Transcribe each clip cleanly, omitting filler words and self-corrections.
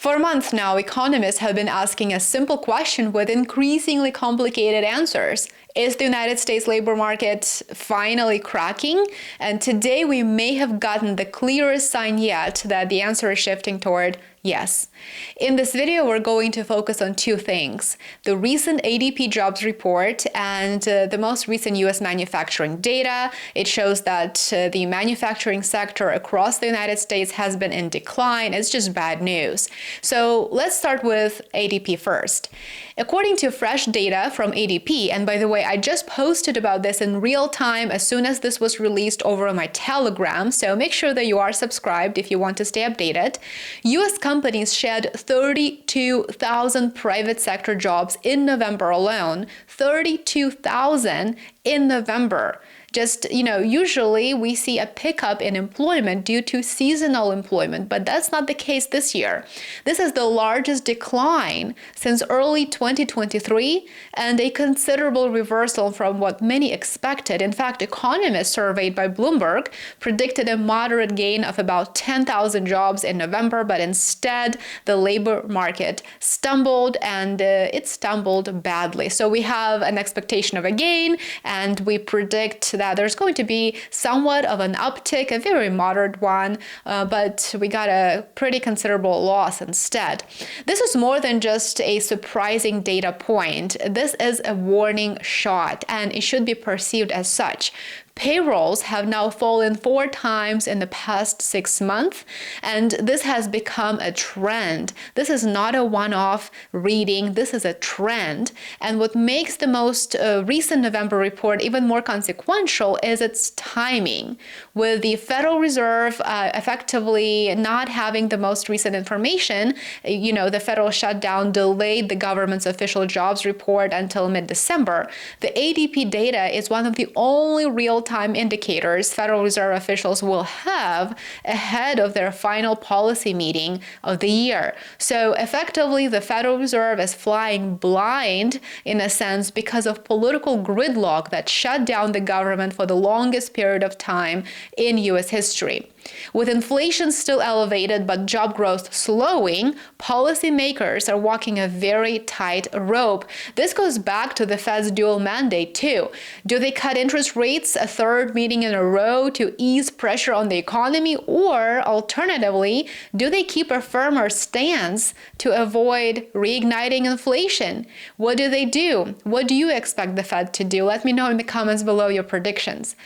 For months now, economists have been asking a simple question with increasingly complicated answers. Is the United States labor market finally cracking? And today we may have gotten the clearest sign yet that the answer is shifting toward yes. In this video, we're going to focus on two things: the recent ADP jobs report and the most recent U.S. manufacturing data. It shows that the manufacturing sector across the United States has been in decline. It's just bad news. So let's start with ADP first. According to fresh data from ADP, and by the way, I just posted about this in real time as soon as this was released over on my Telegram, so make sure that you are subscribed if you want to stay updated. U.S. companies shed 32,000 private sector jobs in November alone. 32,000 in November. Just, usually we see a pickup in employment due to seasonal employment, but that's not the case this year. This is the largest decline since early 2023 and a considerable reversal from what many expected. In fact, economists surveyed by Bloomberg predicted a moderate gain of about 10,000 jobs in November, but instead the labor market stumbled, and it stumbled badly. So we have an expectation of a gain, and we predict that there's going to be somewhat of an uptick, a very moderate one, but we got a pretty considerable loss instead. This is more than just a surprising data point. This is a warning shot, and it should be perceived as such. Payrolls have now fallen 4 times in the past 6 months, and this has become a trend. This is not a one-off reading, this is a trend. And what makes the most recent November report even more consequential is its timing. With the Federal Reserve effectively not having the most recent information, the federal shutdown delayed the government's official jobs report until mid-December. The ADP data is one of the only real-time indicators Federal Reserve officials will have ahead of their final policy meeting of the year. So effectively, the Federal Reserve is flying blind in a sense because of political gridlock that shut down the government for the longest period of time in U.S. history. With inflation still elevated but job growth slowing, policymakers are walking a very tight rope. This goes back to the Fed's dual mandate too. Do they cut interest rates a third meeting in a row to ease pressure on the economy, or alternatively, do they keep a firmer stance to avoid reigniting inflation? What do they do? What do you expect the Fed to do? Let me know in the comments below your predictions.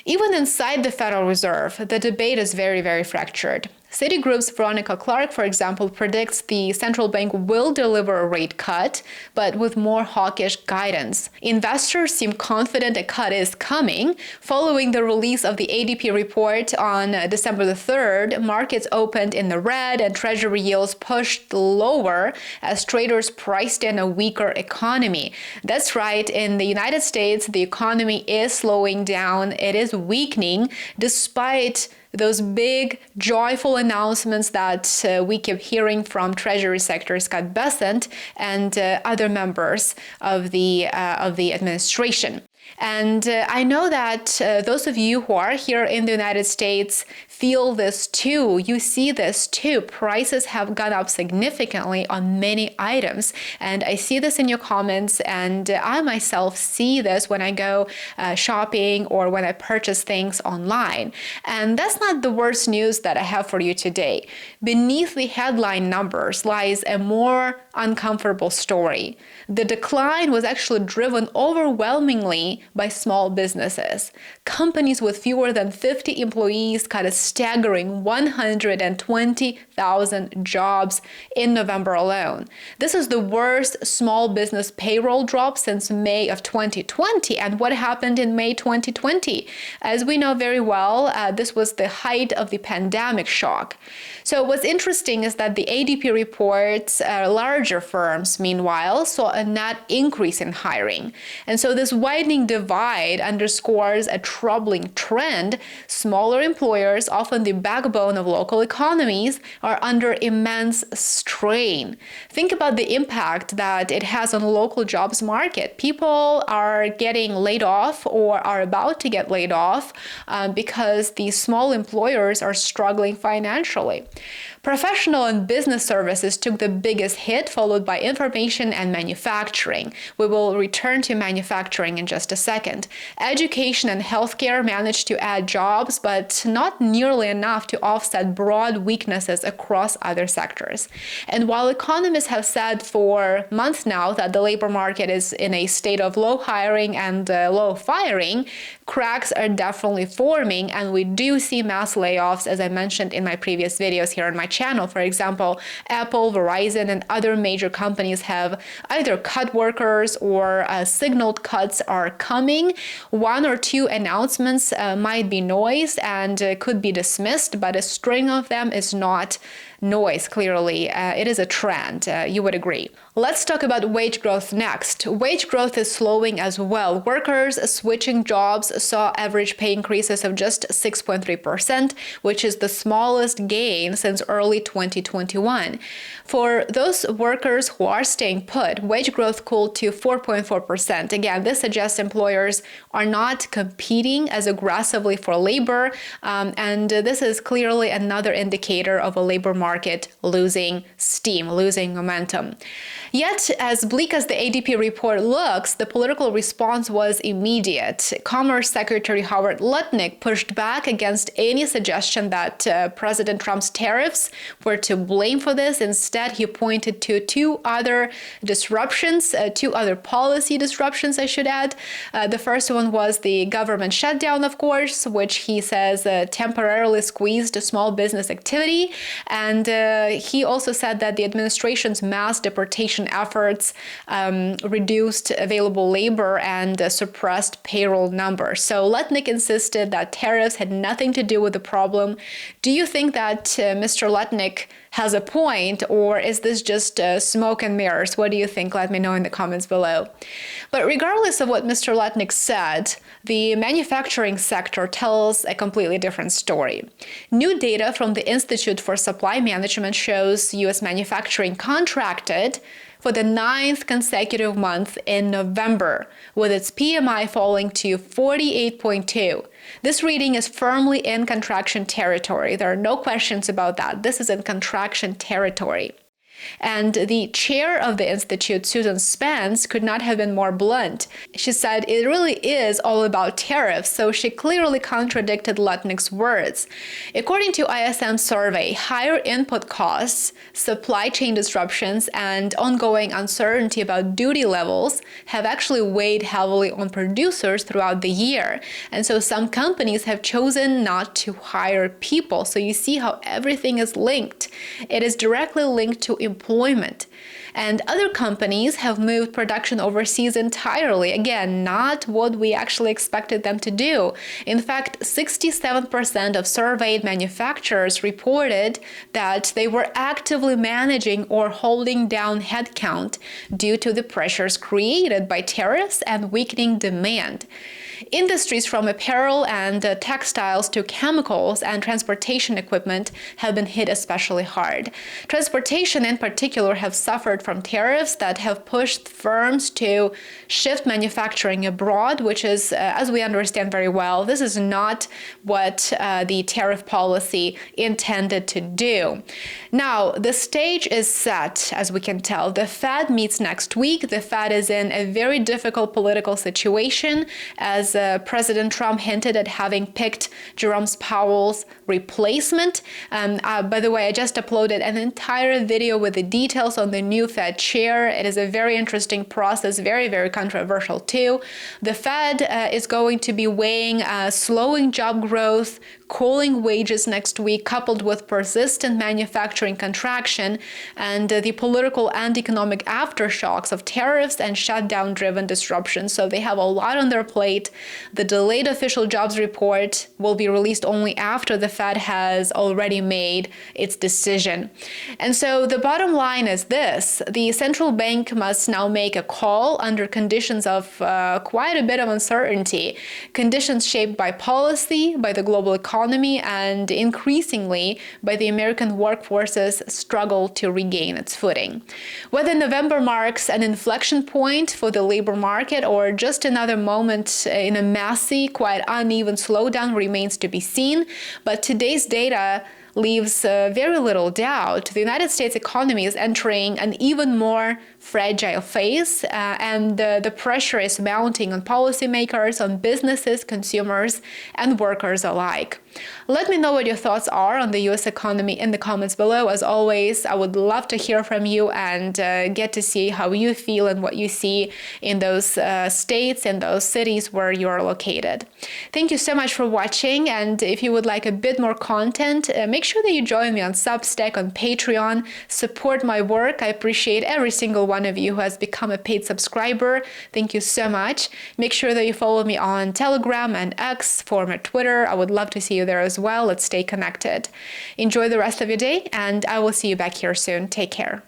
Even inside the Federal Reserve, the debate is very, very fractured. Citigroup's Veronica Clark, for example, predicts the central bank will deliver a rate cut, but with more hawkish guidance. Investors seem confident a cut is coming. Following the release of the ADP report on December the 3rd, markets opened in the red and Treasury yields pushed lower as traders priced in a weaker economy. That's right, in the United States, the economy is slowing down. It is weakening despite those big, joyful announcements that we keep hearing from Treasury Secretary Scott Bessent and other members of the administration. And I know that those of you who are here in the United States feel this too. You see this too. Prices have gone up significantly on many items. And I see this in your comments, and I myself see this when I go shopping or when I purchase things online. And that's not the worst news that I have for you today. Beneath the headline numbers lies a more uncomfortable story. The decline was actually driven overwhelmingly by small businesses. Companies with fewer than 50 employees cut a staggering 120,000 jobs in November alone. This is the worst small business payroll drop since May of 2020. And what happened in May 2020? As we know very well, this was the height of the pandemic shock. So what's interesting is that the ADP reports larger firms, meanwhile, saw a net increase in hiring. And so this widening divide underscores a troubling trend. Smaller employers, often the backbone of local economies, are under immense strain. Think about the impact that it has on the local jobs market. People are getting laid off or are about to get laid off because these small employers are struggling financially. Professional and business services took the biggest hit, followed by information and manufacturing. We will return to manufacturing in just a second. Education and healthcare managed to add jobs, but not nearly enough to offset broad weaknesses across other sectors. And while economists have said for months now that the labor market is in a state of low hiring and low firing, cracks are definitely forming, and we do see mass layoffs, as I mentioned in my previous videos here on my channel. For example, Apple, Verizon, and other major companies have either cut workers or signaled cuts are coming. One or two announcements might be noise and could be dismissed, but a string of them is not noise, clearly. It is a trend. You would agree. Let's talk about wage growth next. Wage growth is slowing as well. Workers switching jobs saw average pay increases of just 6.3%, which is the smallest gain since early 2021. For those workers who are staying put, wage growth cooled to 4.4%. Again, this suggests employers are not competing as aggressively for labor, and this is clearly another indicator of a labor market losing steam, losing momentum. Yet, as bleak as the ADP report looks, the political response was immediate. Commerce Secretary Howard Lutnick pushed back against any suggestion that President Trump's tariffs were to blame for this. Instead, he pointed to two other disruptions, two other policy disruptions, I should add. The first one was the government shutdown, of course, which he says temporarily squeezed small business activity. And he also said that the administration's mass deportation efforts reduced available labor and suppressed payroll numbers. So Lutnick insisted that tariffs had nothing to do with the problem. Do you think that Mr. Lutnick has a point, or is this just smoke and mirrors? What do you think? Let me know in the comments below. But regardless of what Mr. Lutnick said, the manufacturing sector tells a completely different story. New data from the Institute for Supply Management shows U.S. manufacturing contracted for the 9th consecutive month in November, with its PMI falling to 48.2. This reading is firmly in contraction territory. There are no questions about that. This is in contraction territory. And the chair of the institute, Susan Spence, could not have been more blunt. She said it really is all about tariffs, so she clearly contradicted Lutnick's words. According to ISM's survey, higher input costs, supply chain disruptions, and ongoing uncertainty about duty levels have actually weighed heavily on producers throughout the year. And so some companies have chosen not to hire people. So you see how everything is linked. It is directly linked to employment. And other companies have moved production overseas entirely. Again, not what we actually expected them to do. In fact, 67% of surveyed manufacturers reported that they were actively managing or holding down headcount due to the pressures created by tariffs and weakening demand. Industries from apparel and textiles to chemicals and transportation equipment have been hit especially hard. Transportation in particular have suffered from tariffs that have pushed firms to shift manufacturing abroad, which is, as we understand very well, this is not what the tariff policy intended to do. Now, the stage is set, as we can tell. The Fed meets next week. The Fed is in a very difficult political situation, as President Trump hinted at having picked Jerome Powell's replacement. By the way, I just uploaded an entire video with the details on the new Fed chair. It is a very interesting process, very, very controversial too. The Fed is going to be weighing slowing job growth, cooling wages next week, coupled with persistent manufacturing contraction and the political and economic aftershocks of tariffs and shutdown-driven disruptions. So they have a lot on their plate. The delayed official jobs report will be released only after the Fed has already made its decision. And so the bottom line is this: the central bank must now make a call under conditions of quite a bit of uncertainty, conditions shaped by policy, by the global economy, and increasingly by the American workforce's struggle to regain its footing. Whether November marks an inflection point for the labor market or just another moment in a messy, quite uneven slowdown remains to be seen, but today's data leaves very little doubt. The United States economy is entering an even more fragile phase, and the pressure is mounting on policymakers, on businesses, consumers, and workers alike. Let me know what your thoughts are on the US economy in the comments below. As always, I would love to hear from you and get to see how you feel and what you see in those states and those cities where you are located. Thank you so much for watching, and if you would like a bit more content, make sure that you join me on Substack, on Patreon, support my work. I appreciate every single one of you who has become a paid subscriber. Thank you so much. Make sure that you follow me on Telegram and X, former Twitter. I would love to see you there as well. Let's stay connected. Enjoy the rest of your day, and I will see you back here soon. Take care.